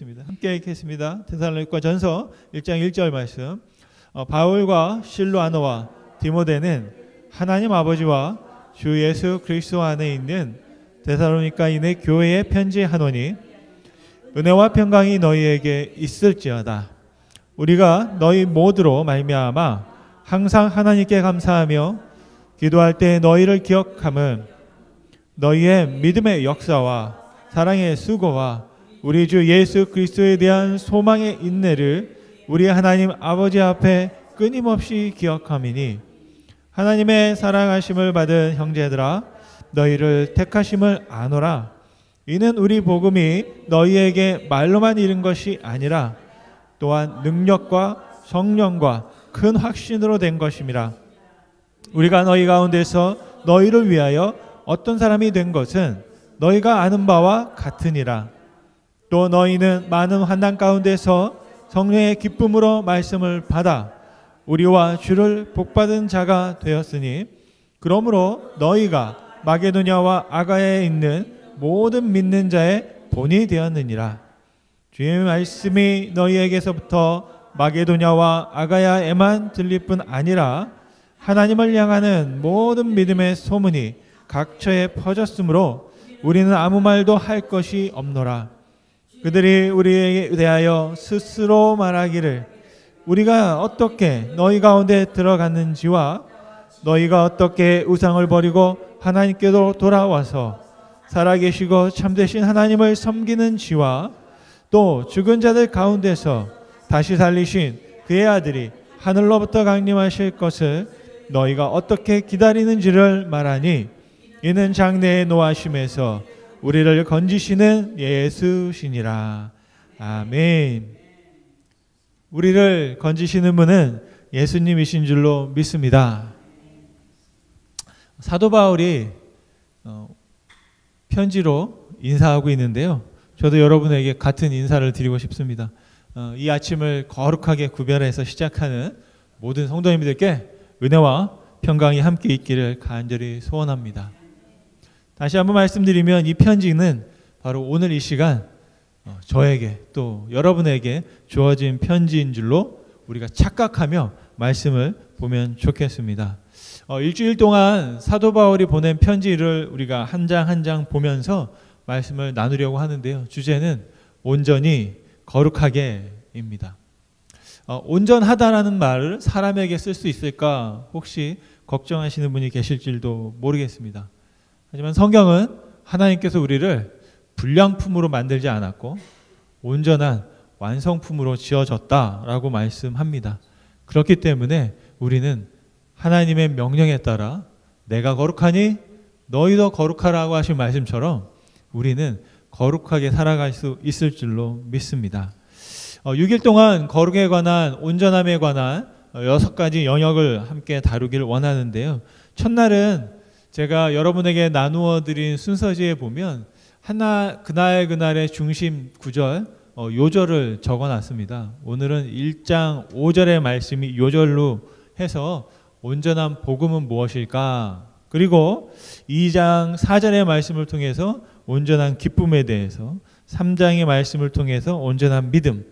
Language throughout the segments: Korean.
함께 읽겠습니다. 데살로니가 전서 1장 1절 말씀. 바울과 실로아노와 디모데는 하나님 아버지와 주 예수 그리스도 안에 있는 데살로니가인의 교회에 편지하노니 은혜와 평강이 너희에게 있을지어다. 우리가 너희 모두로 말미암아 항상 하나님께 감사하며 기도할 때 너희를 기억함은 너희의 믿음의 역사와 사랑의 수고와 우리 주 예수 그리스도에 대한 소망의 인내를 우리 하나님 아버지 앞에 끊임없이 기억함이니 하나님의 사랑하심을 받은 형제들아 너희를 택하심을 아노라. 이는 우리 복음이 너희에게 말로만 이른 것이 아니라 또한 능력과 성령과 큰 확신으로 된 것임이라. 우리가 너희 가운데서 너희를 위하여 어떤 사람이 된 것은 너희가 아는 바와 같으니라. 또 너희는 많은 환난 가운데서 성령의 기쁨으로 말씀을 받아 우리와 주를 복받은 자가 되었으니 그러므로 너희가 마게도냐와 아가야에 있는 모든 믿는 자의 본이 되었느니라. 주의 말씀이 너희에게서부터 마게도냐와 아가야에만 들릴 뿐 아니라 하나님을 향하는 모든 믿음의 소문이 각처에 퍼졌으므로 우리는 아무 말도 할 것이 없노라. 그들이 우리에게 대하여 스스로 말하기를 우리가 어떻게 너희 가운데 들어갔는지와 너희가 어떻게 우상을 버리고 하나님께로 돌아와서 살아계시고 참되신 하나님을 섬기는지와 또 죽은 자들 가운데서 다시 살리신 그의 아들이 하늘로부터 강림하실 것을 너희가 어떻게 기다리는지를 말하니 이는 장래의 노하심에서 우리를 건지시는 예수시니라. 아멘. 우리를 건지시는 분은 예수님이신 줄로 믿습니다. 사도 바울이 편지로 인사하고 있는데요. 저도 여러분에게 같은 인사를 드리고 싶습니다. 이 아침을 거룩하게 구별해서 시작하는 모든 성도님들께 은혜와 평강이 함께 있기를 간절히 소원합니다. 다시 한번 말씀드리면 이 편지는 바로 오늘 이 시간 저에게 또 여러분에게 주어진 편지인 줄로 우리가 착각하며 말씀을 보면 좋겠습니다. 일주일 동안 사도 바울이 보낸 편지를 우리가 한 장 한 장 보면서 말씀을 나누려고 하는데요. 주제는 온전히 거룩하게입니다. 온전하다라는 말을 사람에게 쓸 수 있을까 혹시 걱정하시는 분이 계실지도 모르겠습니다. 하지만 성경은 하나님께서 우리를 불량품으로 만들지 않았고 온전한 완성품으로 지어졌다라고 말씀합니다. 그렇기 때문에 우리는 하나님의 명령에 따라 내가 거룩하니 너희도 거룩하라고 하신 말씀처럼 우리는 거룩하게 살아갈 수 있을 줄로 믿습니다. 6일 동안 거룩에 관한 온전함에 관한 6가지 영역을 함께 다루기를 원하는데요. 첫날은 제가 여러분에게 나누어 드린 순서지에 보면 그날의 중심 구절 요절을 적어놨습니다. 오늘은 1장 5절의 말씀이 요절로 해서 온전한 복음은 무엇일까? 그리고 2장 4절의 말씀을 통해서 온전한 기쁨에 대해서 3장의 말씀을 통해서 온전한 믿음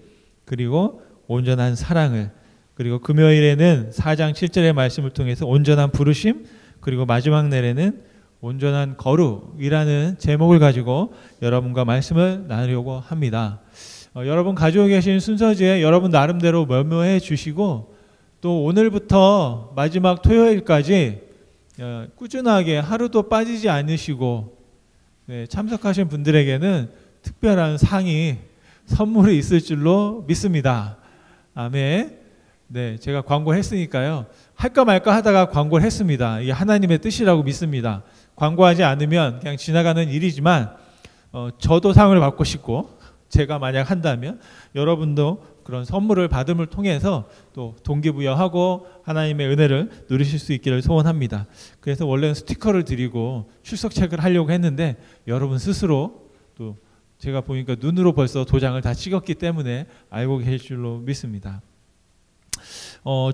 그리고 온전한 사랑을 그리고 금요일에는 4장 7절의 말씀을 통해서 온전한 부르심 그리고 마지막 날에는 온전한 거룩이라는 제목을 가지고 여러분과 말씀을 나누려고 합니다. 여러분 가지고 계신 순서지에 여러분 나름대로 메모해 주시고 또 오늘부터 마지막 토요일까지 꾸준하게 하루도 빠지지 않으시고 참석하신 분들에게는 특별한 상이 선물이 있을 줄로 믿습니다. 아멘. 네, 제가 광고했으니까요. 할까 말까 하다가 광고를 했습니다. 이게 하나님의 뜻이라고 믿습니다. 광고하지 않으면 그냥 지나가는 일이지만 저도 상을 받고 싶고 제가 만약 한다면 여러분도 그런 선물을 받음을 통해서 또 동기부여하고 하나님의 은혜를 누리실 수 있기를 소원합니다. 그래서 원래는 스티커를 드리고 출석책을 하려고 했는데 여러분 스스로 또 제가 보니까 눈으로 벌써 도장을 다 찍었기 때문에 알고 계실 줄로 믿습니다.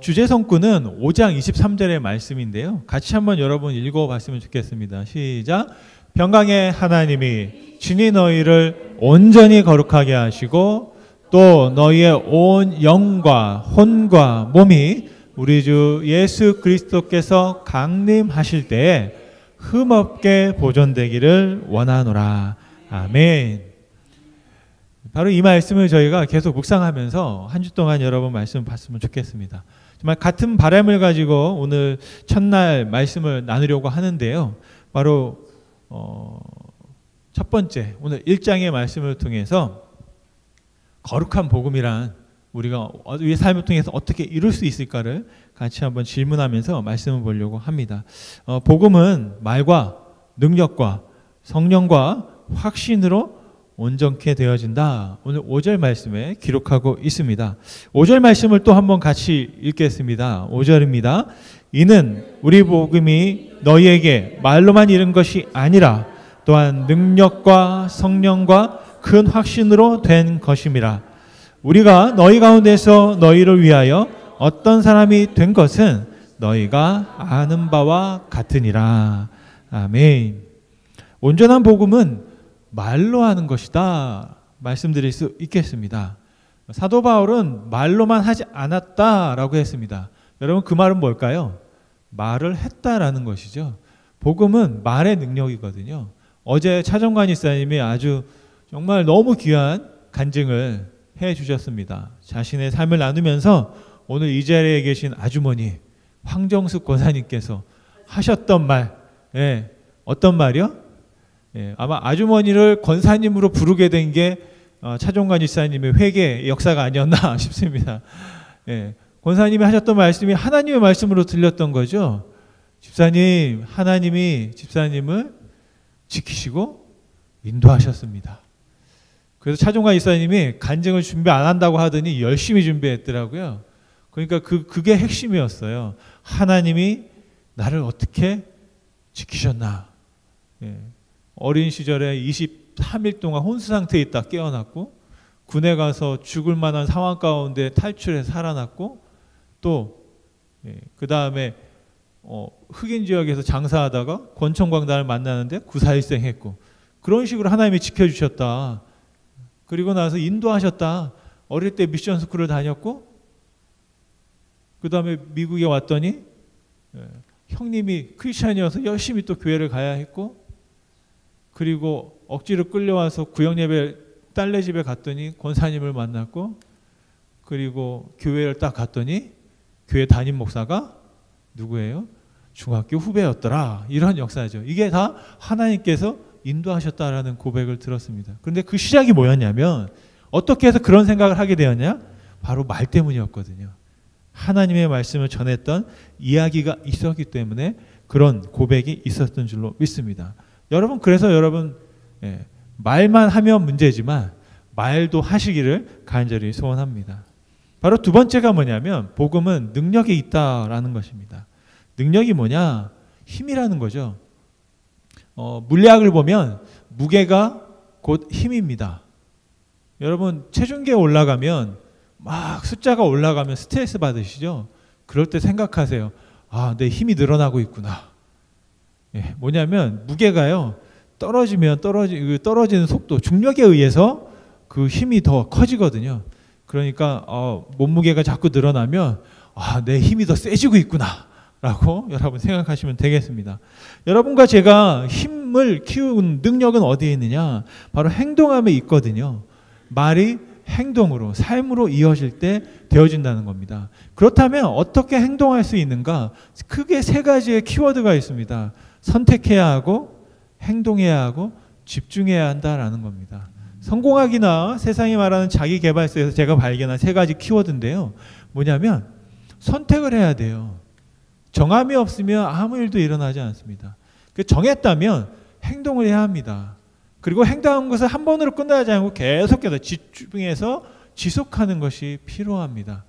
주제 성구는 5장 23절의 말씀인데요. 같이 한번 여러분 읽어봤으면 좋겠습니다. 시작. 평강의 하나님이 친히 너희를 온전히 거룩하게 하시고 또 너희의 온 영과 혼과 몸이 우리 주 예수 그리스도께서 강림하실 때에 흠없게 보존되기를 원하노라. 아멘. 바로 이 말씀을 저희가 계속 묵상하면서 한 주 동안 여러분 말씀 봤으면 좋겠습니다. 정말 같은 바람을 가지고 오늘 첫날 말씀을 나누려고 하는데요. 바로 첫 번째 오늘 1장의 말씀을 통해서 거룩한 복음이란 우리가 우리의 삶을 통해서 어떻게 이룰 수 있을까를 같이 한번 질문하면서 말씀을 보려고 합니다. 복음은 말과 능력과 성령과 확신으로 온전케 되어진다. 오늘 5절 말씀에 기록하고 있습니다. 5절 말씀을 또 한번 같이 읽겠습니다. 5절입니다. 이는 우리 복음이 너희에게 말로만 이른 것이 아니라 또한 능력과 성령과 큰 확신으로 된 것임이라. 우리가 너희 가운데서 너희를 위하여 어떤 사람이 된 것은 너희가 아는 바와 같으니라. 아멘. 온전한 복음은 말로 하는 것이다 말씀드릴 수 있겠습니다. 사도 바울은 말로만 하지 않았다라고 했습니다. 여러분 그 말은 뭘까요? 말을 했다라는 것이죠. 복음은 말의 능력이거든요. 어제 차정관 이사님이 아주 정말 너무 귀한 간증을 해 주셨습니다. 자신의 삶을 나누면서 오늘 이 자리에 계신 아주머니 황정숙 권사님께서 하셨던 말, 어떤 말이요? 아마 아주머니를 권사님으로 부르게 된 게 차종관 집사님의 회개 역사가 아니었나 싶습니다. 권사님이 하셨던 말씀이 하나님의 말씀으로 들렸던 거죠. 집사님, 하나님이 집사님을 지키시고 인도하셨습니다. 그래서 차종관 집사님이 간증을 준비 안 한다고 하더니 열심히 준비했더라고요. 그러니까 그게 핵심이었어요. 하나님이 나를 어떻게 지키셨나. 어린 시절에 23일 동안 혼수 상태에 있다 깨어났고 군에 가서 죽을 만한 상황 가운데 탈출해서 살아났고 또 그 다음에 흑인 지역에서 장사하다가 권총광단을 만나는데 구사일생했고 그런 식으로 하나님이 지켜주셨다. 그리고 나서 인도하셨다. 어릴 때 미션 스쿨을 다녔고 그 다음에 미국에 왔더니 형님이 크리스찬이어서 열심히 또 교회를 가야 했고 그리고 억지로 끌려와서 구역예배 딸네 집에 갔더니 권사님을 만났고 그리고 교회를 딱 갔더니 교회 담임 목사가 누구예요? 중학교 후배였더라. 이런 역사죠. 이게 다 하나님께서 인도하셨다라는 고백을 들었습니다. 그런데 그 시작이 뭐였냐면 어떻게 해서 그런 생각을 하게 되었냐? 바로 말 때문이었거든요. 하나님의 말씀을 전했던 이야기가 있었기 때문에 그런 고백이 있었던 줄로 믿습니다. 여러분 그래서 여러분 말만 하면 문제지만 말도 하시기를 간절히 소원합니다. 바로 두 번째가 뭐냐면 복음은 능력이 있다라는 것입니다. 능력이 뭐냐? 힘이라는 거죠. 물리학을 보면 무게가 곧 힘입니다. 여러분 체중계에 올라가면 막 숫자가 올라가면 스트레스 받으시죠? 그럴 때 생각하세요. 아, 내 힘이 늘어나고 있구나. 뭐냐면 무게가요 떨어지면 떨어지는 속도 중력에 의해서 그 힘이 더 커지거든요. 그러니까 몸무게가 자꾸 늘어나면 아, 내 힘이 더 세지고 있구나 라고 여러분 생각하시면 되겠습니다. 여러분과 제가 힘을 키우는 능력은 어디에 있느냐? 바로 행동함에 있거든요. 말이 행동으로 삶으로 이어질 때 되어진다는 겁니다. 그렇다면 어떻게 행동할 수 있는가? 크게 세 가지의 키워드가 있습니다. 선택해야 하고 행동해야 하고 집중해야 한다라는 겁니다. 성공하기나 세상이 말하는 자기개발서에서 제가 발견한 세 가지 키워드인데요. 뭐냐면 선택을 해야 돼요. 정함이 없으면 아무 일도 일어나지 않습니다. 정했다면 행동을 해야 합니다. 그리고 행동한 것을 한 번으로 끝나지 않고 계속해서 집중해서 지속하는 것이 필요합니다.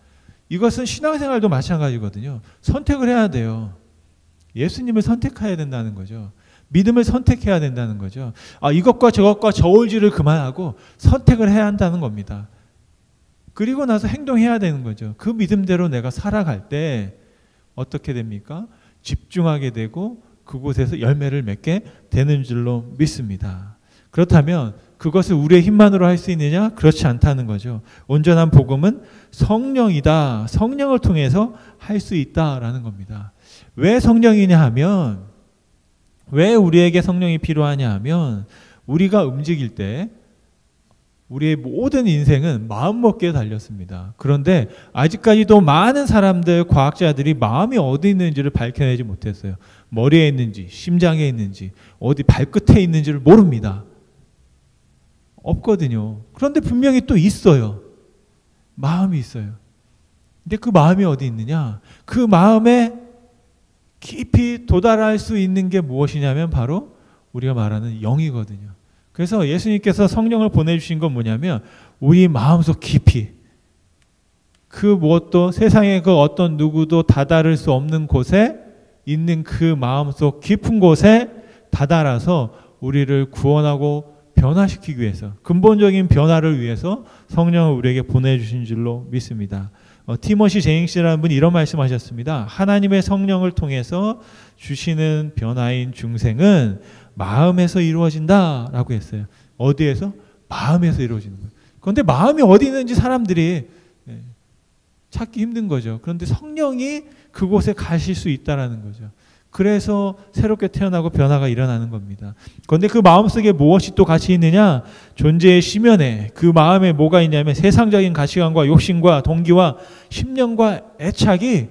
이것은 신앙생활도 마찬가지거든요. 선택을 해야 돼요. 예수님을 선택해야 된다는 거죠. 믿음을 선택해야 된다는 거죠. 이것과 저것과 저울질을 그만하고 선택을 해야 한다는 겁니다. 그리고 나서 행동해야 되는 거죠. 그 믿음대로 내가 살아갈 때 어떻게 됩니까? 집중하게 되고 그곳에서 열매를 맺게 되는 줄로 믿습니다. 그렇다면 그것을 우리의 힘만으로 할 수 있느냐? 그렇지 않다는 거죠. 온전한 복음은 성령이다. 성령을 통해서 할 수 있다라는 겁니다. 왜 성령이냐 하면, 왜 우리에게 성령이 필요하냐 하면, 우리가 움직일 때 우리의 모든 인생은 마음먹기에 달렸습니다. 그런데 아직까지도 많은 사람들, 과학자들이 마음이 어디 있는지를 밝혀내지 못했어요. 머리에 있는지, 심장에 있는지, 어디 발끝에 있는지를 모릅니다. 없거든요. 그런데 분명히 또 있어요. 마음이 있어요. 근데 그 마음이 어디 있느냐? 그 마음에 깊이 도달할 수 있는 게 무엇이냐면 바로 우리가 말하는 영이거든요. 그래서 예수님께서 성령을 보내주신 건 뭐냐면 우리 마음속 깊이, 그 무엇도 세상의 그 어떤 누구도 다다를 수 없는 곳에 있는 그 마음속 깊은 곳에 다다라서 우리를 구원하고 변화시키기 위해서, 근본적인 변화를 위해서 성령을 우리에게 보내주신 줄로 믿습니다. 티모시 제잉스라는 분이 이런 말씀하셨습니다. 하나님의 성령을 통해서 주시는 변화인 중생은 마음에서 이루어진다라고 했어요. 어디에서? 마음에서 이루어지는 거예요. 그런데 마음이 어디 있는지 사람들이 찾기 힘든 거죠. 그런데 성령이 그곳에 가실 수 있다라는 거죠. 그래서 새롭게 태어나고 변화가 일어나는 겁니다. 그런데 그 마음속에 무엇이 또 같이 있느냐? 존재의 심연에 그 마음에 뭐가 있냐면 세상적인 가치관과 욕심과 동기와 심령과 애착이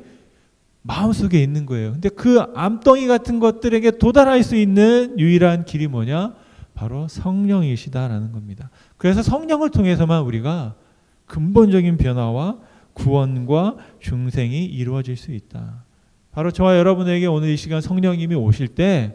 마음속에 있는 거예요. 근데 그 암덩이 같은 것들에게 도달할 수 있는 유일한 길이 뭐냐? 바로 성령이시다라는 겁니다. 그래서 성령을 통해서만 우리가 근본적인 변화와 구원과 중생이 이루어질 수 있다. 바로 저와 여러분에게 오늘 이 시간 성령님이 오실 때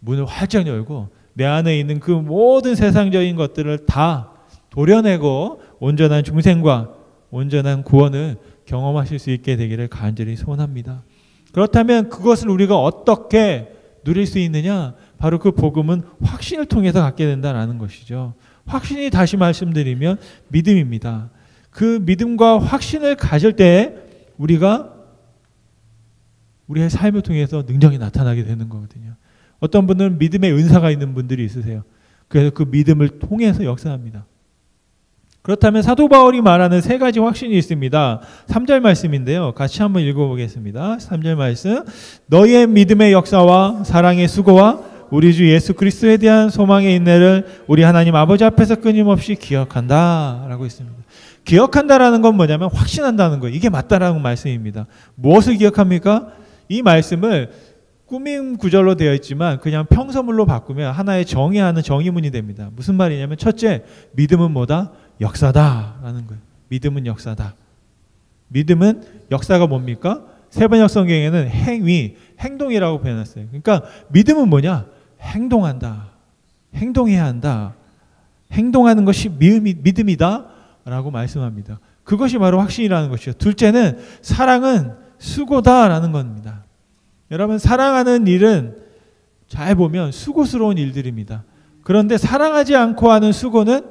문을 활짝 열고 내 안에 있는 그 모든 세상적인 것들을 다 도려내고 온전한 중생과 온전한 구원을 경험하실 수 있게 되기를 간절히 소원합니다. 그렇다면 그것을 우리가 어떻게 누릴 수 있느냐? 바로 그 복음은 확신을 통해서 갖게 된다는 것이죠. 확신이, 다시 말씀드리면 믿음입니다. 그 믿음과 확신을 가질 때 우리가 우리의 삶을 통해서 능력이 나타나게 되는 거거든요. 어떤 분들은 믿음의 은사가 있는 분들이 있으세요. 그래서 그 믿음을 통해서 역사합니다. 그렇다면 사도 바울이 말하는 세 가지 확신이 있습니다. 3절 말씀인데요. 같이 한번 읽어보겠습니다. 3절 말씀. 너희의 믿음의 역사와 사랑의 수고와 우리 주 예수 그리스도에 대한 소망의 인내를 우리 하나님 아버지 앞에서 끊임없이 기억한다 라고 있습니다. 기억한다라는 건 뭐냐면 확신한다는 거예요. 이게 맞다라는 말씀입니다. 무엇을 기억합니까? 이 말씀을 꾸밈 구절로 되어 있지만 그냥 평서물로 바꾸면 하나의 정의하는 정의문이 됩니다. 무슨 말이냐면 첫째, 믿음은 뭐다? 역사다라는 거예요. 믿음은 역사다. 믿음은 역사가 뭡니까? 세번역 성경에는 행위, 행동이라고 표현했어요. 그러니까 믿음은 뭐냐? 행동한다. 행동해야 한다. 행동하는 것이 믿음이다 라고 말씀합니다. 그것이 바로 확신이라는 것이죠. 둘째는 사랑은 수고다라는 겁니다. 여러분, 사랑하는 일은 잘 보면 수고스러운 일들입니다. 그런데 사랑하지 않고 하는 수고는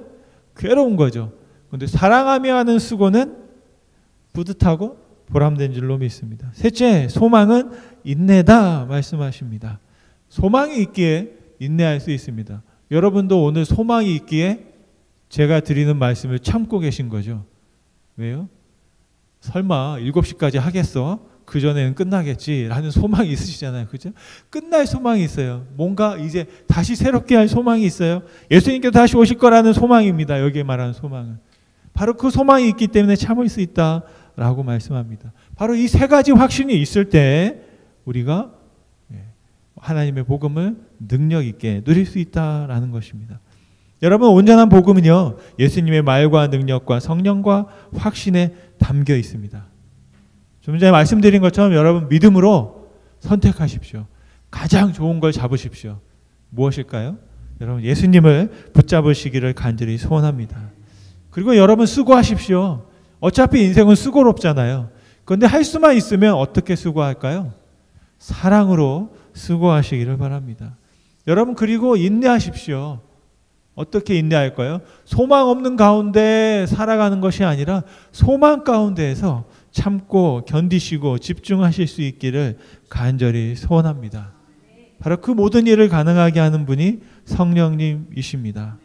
괴로운 거죠. 그런데 사랑하며 하는 수고는 뿌듯하고 보람된 줄로 믿습니다. 셋째, 소망은 인내다 말씀하십니다. 소망이 있기에 인내할 수 있습니다. 여러분도 오늘 소망이 있기에 제가 드리는 말씀을 참고 계신 거죠. 왜요? 설마 7시까지 하겠어? 그 전에는 끝나겠지 라는 소망이 있으시잖아요. 그죠? 끝날 소망이 있어요. 뭔가 이제 다시 새롭게 할 소망이 있어요. 예수님께서 다시 오실 거라는 소망입니다. 여기에 말하는 소망은. 바로 그 소망이 있기 때문에 참을 수 있다라고 말씀합니다. 바로 이 세 가지 확신이 있을 때 우리가 하나님의 복음을 능력 있게 누릴 수 있다라는 것입니다. 여러분, 온전한 복음은요, 예수님의 말과 능력과 성령과 확신에 담겨 있습니다. 좀 전에 말씀드린 것처럼 여러분 믿음으로 선택하십시오. 가장 좋은 걸 잡으십시오. 무엇일까요? 여러분, 예수님을 붙잡으시기를 간절히 소원합니다. 그리고 여러분 수고하십시오. 어차피 인생은 수고롭잖아요. 그런데 할 수만 있으면 어떻게 수고할까요? 사랑으로 수고하시기를 바랍니다. 여러분, 그리고 인내하십시오. 어떻게 인내할까요? 소망 없는 가운데 살아가는 것이 아니라 소망 가운데에서 참고 견디시고 집중하실 수 있기를 간절히 소원합니다. 바로 그 모든 일을 가능하게 하는 분이 성령님이십니다.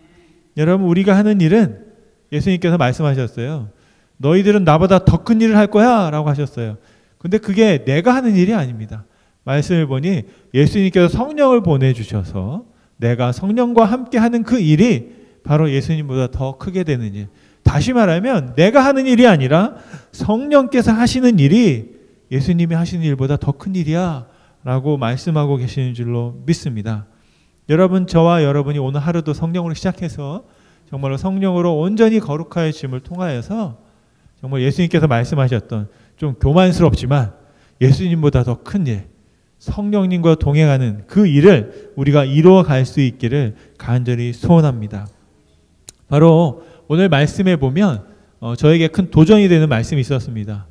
여러분, 우리가 하는 일은 예수님께서 말씀하셨어요. 너희들은 나보다 더 큰 일을 할 거야 라고 하셨어요. 근데 그게 내가 하는 일이 아닙니다. 말씀을 보니 예수님께서 성령을 보내주셔서 내가 성령과 함께 하는 그 일이 바로 예수님보다 더 크게 되는 일. 다시 말하면 내가 하는 일이 아니라 성령께서 하시는 일이 예수님이 하시는 일보다 더 큰 일이야 라고 말씀하고 계시는 줄로 믿습니다. 여러분, 저와 여러분이 오늘 하루도 성령으로 시작해서 정말로 성령으로 온전히 거룩하심을 통하여서 정말 예수님께서 말씀하셨던 좀 교만스럽지만 예수님보다 더 큰 일, 성령님과 동행하는 그 일을 우리가 이루어 갈 수 있기를 간절히 소원합니다. 바로 오늘 말씀에 보면 저에게 큰 도전이 되는 말씀이 있었습니다.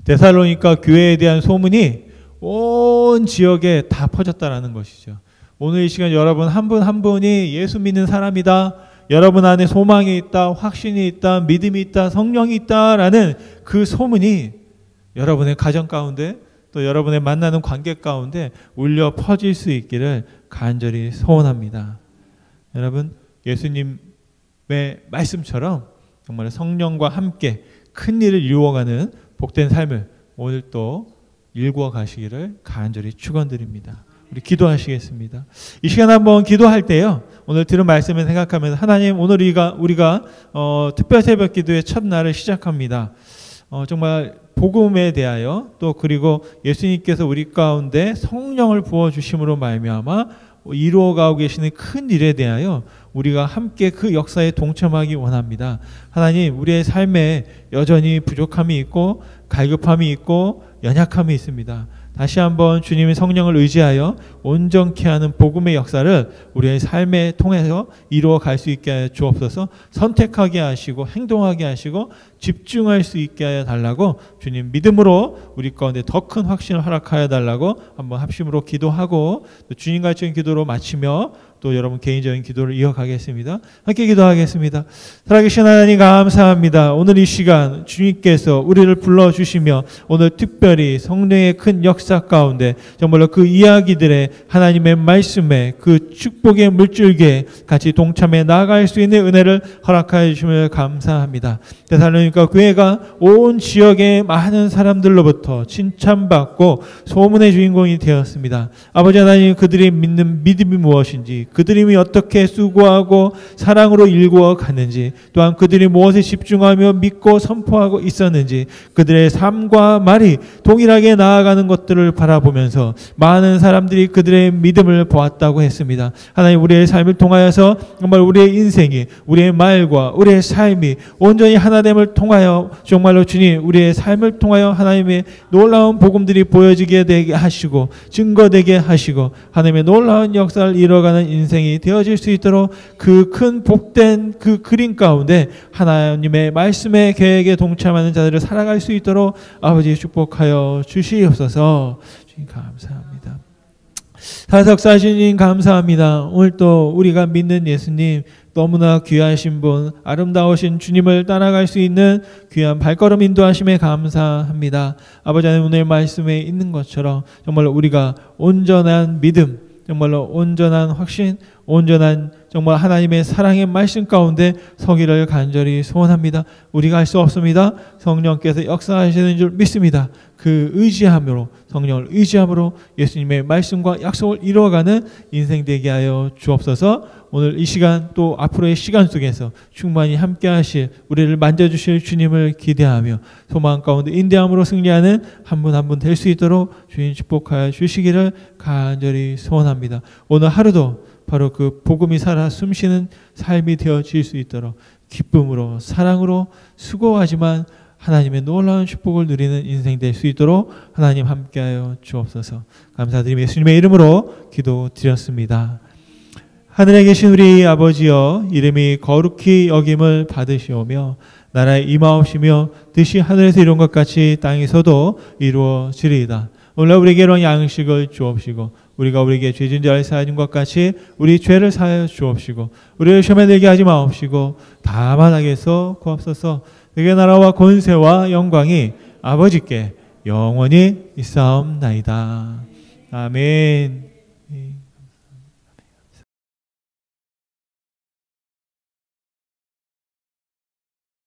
데살로니가 교회에 대한 소문이 온 지역에 다 퍼졌다라는 것이죠. 오늘 이 시간 여러분 한 분 한 분이 예수 믿는 사람이다, 여러분 안에 소망이 있다, 확신이 있다, 믿음이 있다, 성령이 있다라는 그 소문이 여러분의 가정 가운데 또 여러분의 만나는 관계 가운데 울려 퍼질 수 있기를 간절히 소원합니다. 여러분, 예수님의 말씀처럼 정말 성령과 함께 큰 일을 이루어가는 복된 삶을 오늘 또 일구어 가시기를 간절히 축원드립니다. 우리 기도하시겠습니다. 이 시간 한번 기도할 때요, 오늘 들은 말씀을 생각하면서 하나님, 오늘 우리가 특별 새벽 기도의 첫날을 시작합니다. 정말 복음에 대하여 또 그리고 예수님께서 우리 가운데 성령을 부어주심으로 말미암아 이루어가고 계시는 큰 일에 대하여 우리가 함께 그 역사에 동참하기 원합니다. 하나님, 우리의 삶에 여전히 부족함이 있고 갈급함이 있고 연약함이 있습니다. 다시 한번 주님의 성령을 의지하여 온전케 하는 복음의 역사를 우리의 삶에 통해서 이루어 갈 수 있게 하여 주옵소서. 선택하게 하시고 행동하게 하시고 집중할 수 있게 하여 달라고 주님 믿음으로 우리 가운데 더 큰 확신을 허락하여 달라고 한번 합심으로 기도하고 또 주님과 같은 기도로 마치며 또 여러분 개인적인 기도를 이어가겠습니다. 함께 기도하겠습니다. 살아계신 하나님 감사합니다. 오늘 이 시간 주님께서 우리를 불러주시며 오늘 특별히 성령의 큰 역사 가운데 정말로 그 이야기들의 하나님의 말씀에 그 축복의 물줄기에 같이 동참해 나아갈 수 있는 은혜를 허락하여 주시며 감사합니다. 데살로니가 교회가 온 지역의 많은 사람들로부터 칭찬받고 소문의 주인공이 되었습니다. 아버지 하나님, 그들이 믿는 믿음이 무엇인지, 그들이 어떻게 수고하고 사랑으로 일구어 갔는지, 또한 그들이 무엇에 집중하며 믿고 선포하고 있었는지, 그들의 삶과 말이 동일하게 나아가는 것들을 바라보면서 많은 사람들이 그들의 믿음을 보았다고 했습니다. 하나님, 우리의 삶을 통하여서 정말 우리의 인생이, 우리의 말과 우리의 삶이 온전히 하나됨을 통하여 정말로 주님, 우리의 삶을 통하여 하나님의 놀라운 복음들이 보여지게 되게 하시고 증거되게 하시고 하나님의 놀라운 역사를 이뤄가는 인생이 되어질 수 있도록 그 큰 복된 그 그림 가운데 하나님의 말씀의 계획에 동참하는 자들을 살아갈 수 있도록 아버지 축복하여 주시옵소서. 주님 감사합니다. 사석사주님 감사합니다. 오늘 또 우리가 믿는 예수님, 너무나 귀하신 분, 아름다우신 주님을 따라갈 수 있는 귀한 발걸음 인도하심에 감사합니다. 아버지 하나님, 오늘 말씀에 있는 것처럼 정말로 우리가 온전한 믿음, 정말로 온전한 확신, 온전한 정말 하나님의 사랑의 말씀 가운데 서기를 간절히 소원합니다. 우리가 할 수 없습니다. 성령께서 역사하시는 줄 믿습니다. 그 의지함으로, 성령을 의지함으로 예수님의 말씀과 약속을 이루어가는 인생 되게 하여 주옵소서. 오늘 이 시간 또 앞으로의 시간 속에서 충만히 함께 하실, 우리를 만져주실 주님을 기대하며 소망 가운데 인대함으로 승리하는 한 분 한 분 될 수 있도록 주님 축복하여 주시기를 간절히 소원합니다. 오늘 하루도 바로 그 복음이 살아 숨쉬는 삶이 되어질 수 있도록 기쁨으로, 사랑으로, 수고하지만 하나님의 놀라운 축복을 누리는 인생 될 수 있도록 하나님 함께하여 주옵소서. 감사드리며 예수님의 이름으로 기도드렸습니다. 하늘에 계신 우리 아버지여, 이름이 거룩히 여김을 받으시오며 나라에 임하옵시며 뜻이 하늘에서 이룬 것 같이 땅에서도 이루어지리이다. 오늘 우리에게 양식을 주옵시고 우리가 우리에게 죄진 자를 사하는 것 같이 우리 죄를 사하여 주옵시고 우리를 시험에 들게 하지 마옵시고 다만 악에서 구하옵소서. 내게 나라와 권세와 영광이 아버지께 영원히 있사옵나이다. 아멘.